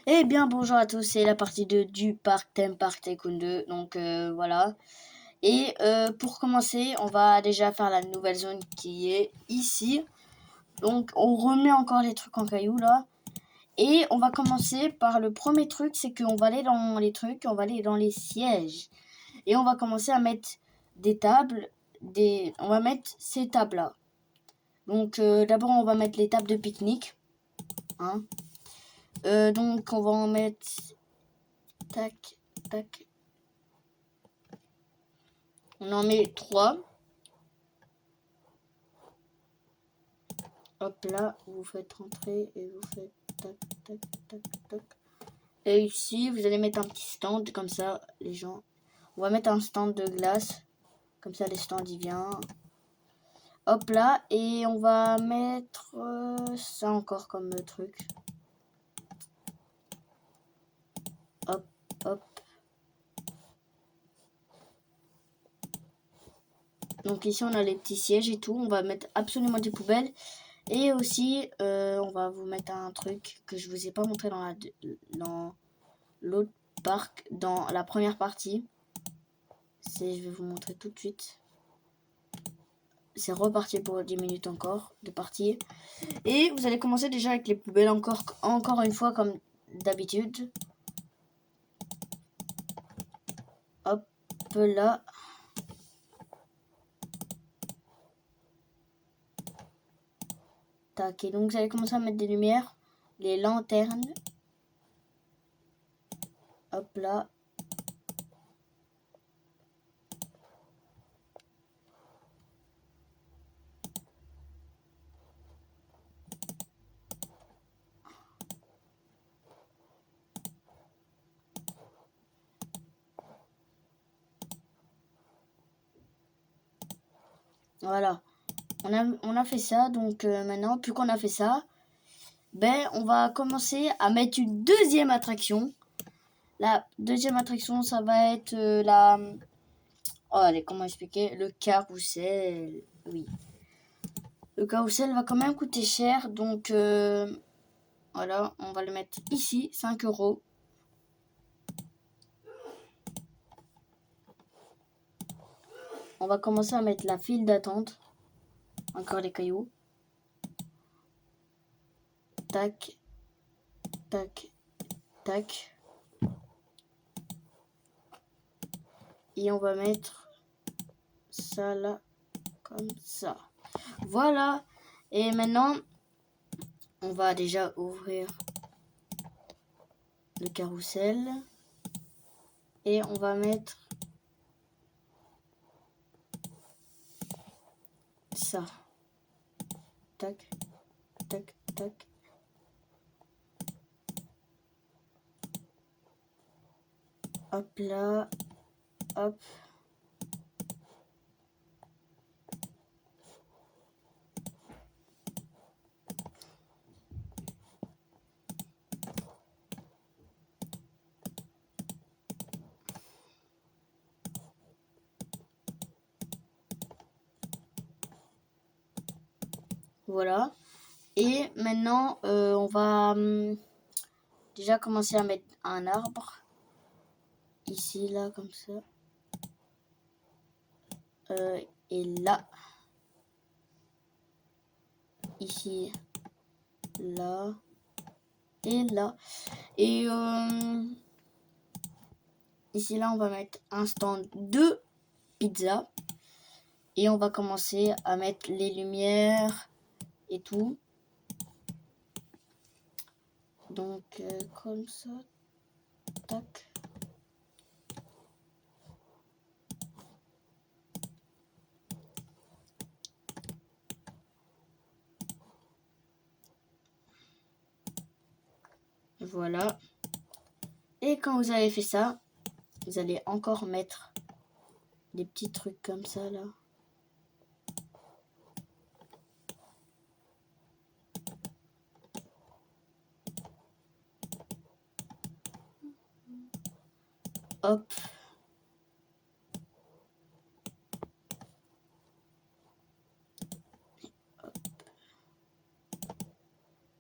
Eh bien bonjour à tous, c'est la partie 2 du Parc Theme Park Tycoon 2, donc voilà. Et pour commencer, on va déjà faire la nouvelle zone qui est ici. Donc on remet encore les trucs en cailloux là. Et on va commencer par le premier truc, c'est qu'on va aller dans les trucs, on va aller dans les sièges. Et on va commencer à mettre des tables, on va mettre ces tables là. Donc d'abord on va mettre les tables de pique-nique. Hein. Donc on va en mettre... Tac, tac. On en met 3. Hop là, vous faites rentrer et vous faites tac, tac, tac, tac. Et ici, vous allez mettre un petit stand, comme ça, les gens... On va mettre un stand de glace. Comme ça, les stands, ils viennent. Hop là, et on va mettre ça encore comme truc. Hop, hop. Donc ici, on a les petits sièges et tout. On va mettre absolument des poubelles. Et aussi, on va vous mettre un truc que je vous ai pas montré dans l'autre parc, dans la première partie. Je vais vous montrer tout de suite. C'est reparti pour 10 minutes encore de partie. Et vous allez commencer déjà avec les poubelles encore une fois comme d'habitude. Hop là. Tac. Et donc vous allez commencer à mettre des lumières. Les lanternes. Hop là. Voilà. On a fait ça. Donc maintenant, plus qu'on a fait ça, ben on va commencer à mettre une deuxième attraction. La deuxième attraction, ça va être la... Oh, allez, comment expliquer? Le carrousel. Oui. Le carrousel va quand même coûter cher. Donc, voilà, on va le mettre ici, 5 €. On va commencer à mettre la file d'attente. Encore les cailloux. Tac, tac, tac. Et on va mettre ça là, comme ça. Voilà. Et maintenant, on va déjà ouvrir le carrousel. Et on va mettre ça. Tac, tac, tac. Hop là, hop. Voilà. Et maintenant, on va déjà commencer à mettre un arbre. Ici, là, comme ça. Et là. Ici. Là. Et là. Et ici, là, on va mettre un stand de pizza. Et on va commencer à mettre les lumières et tout. Donc, comme ça. Tac. Voilà. Et quand vous avez fait ça, vous allez encore mettre des petits trucs comme ça, là. Hop.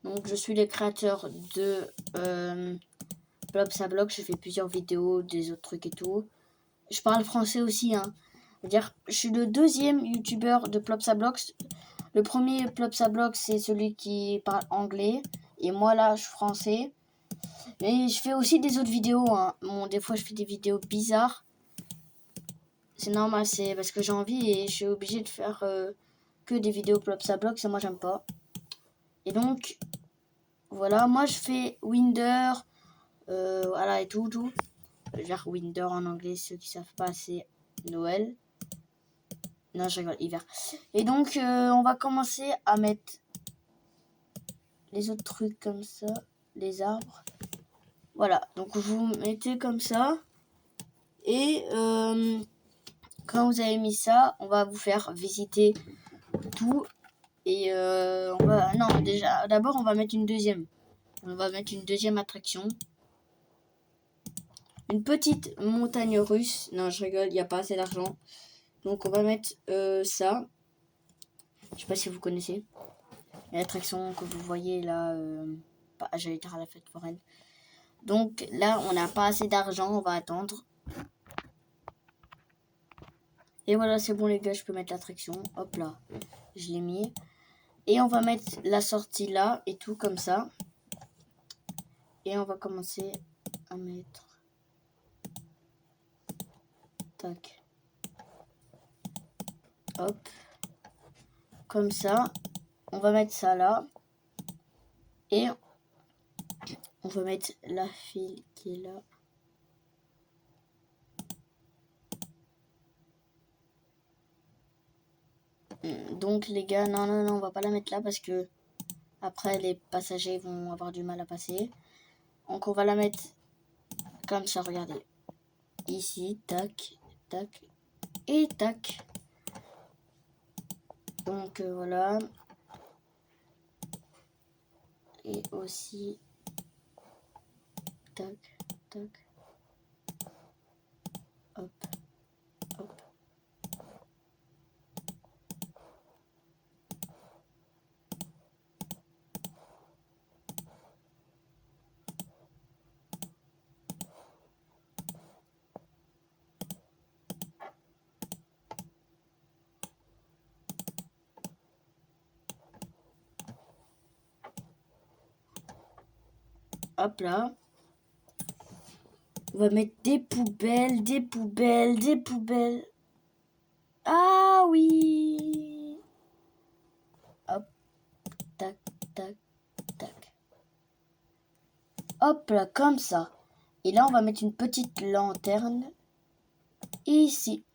Donc, je suis le créateur de Plopsablocks, je fais plusieurs vidéos, des autres trucs et tout. Je parle français aussi, hein. C'est-à-dire, je suis le deuxième youtubeur de Plopsablocks. Le premier Plopsablocks, c'est celui qui parle anglais. Et moi, là, je suis français. Mais je fais aussi des autres vidéos, hein. Bon, des fois, je fais des vidéos bizarres. C'est normal, c'est parce que j'ai envie et je suis obligée de faire que des vidéos Plopsablocks et moi, j'aime pas. Et donc, voilà, moi, je fais Winder, voilà, et tout. Genre Winter en anglais, ceux qui savent pas, c'est Noël. Non, je rigole, hiver. Et donc, on va commencer à mettre les autres trucs comme ça, les arbres. Voilà, donc vous mettez comme ça. Et quand vous avez mis ça, on va vous faire visiter tout. Et on va... Non, déjà, d'abord, on va mettre une deuxième. On va mettre une deuxième attraction. Une petite montagne russe. Non, je rigole, il n'y a pas assez d'argent. Donc on va mettre ça. Je sais pas si vous connaissez. L'attraction que vous voyez là, j'allais dire à la fête foraine. Donc là, on n'a pas assez d'argent, on va attendre. Et voilà, c'est bon les gars, je peux mettre l'attraction. Hop là, je l'ai mis. Et on va mettre la sortie là et tout comme ça. Et on va commencer à mettre... Tac. Hop. Comme ça. On va mettre ça là. Et on va mettre la file qui est là. Donc les gars, non, on va pas la mettre là parce que après les passagers vont avoir du mal à passer. Donc on va la mettre comme ça, regardez. Ici, tac, tac et tac. Donc voilà. Et aussi, tac, tac. Hop, hop. Hop là. On va mettre des poubelles, des poubelles, des poubelles. Ah oui. Hop, tac, tac, tac. Hop là, comme ça. Et là, on va mettre une petite lanterne ici.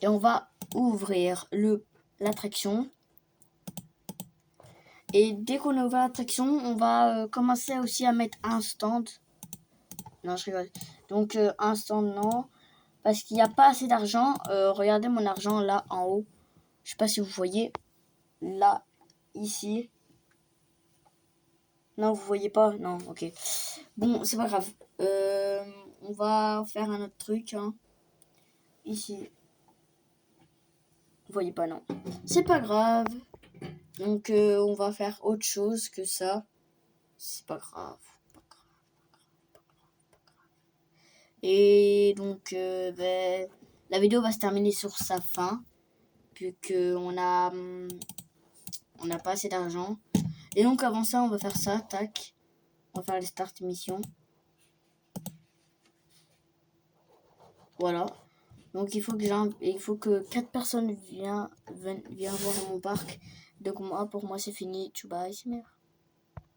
Et on va ouvrir l'attraction. Et dès qu'on ouvre l'attraction, on va commencer aussi à mettre un stand. Non, je rigole. Donc, un stand, non. Parce qu'il n'y a pas assez d'argent. Regardez mon argent là en haut. Je sais pas si vous voyez. Là, ici. Non, vous voyez pas? Non, ok. Bon, c'est pas grave. On va faire un autre truc. Hein. Ici. Vous voyez pas, non. C'est pas grave. Donc, on va faire autre chose que ça. C'est pas grave. Et donc, la vidéo va se terminer sur sa fin. Vu qu'on n'a pas assez d'argent. Et donc, avant ça, on va faire ça. Tac. On va faire les start mission. Voilà. Donc il faut que 4 personnes viennent voir mon parc. Donc pour moi c'est fini. Tchouba,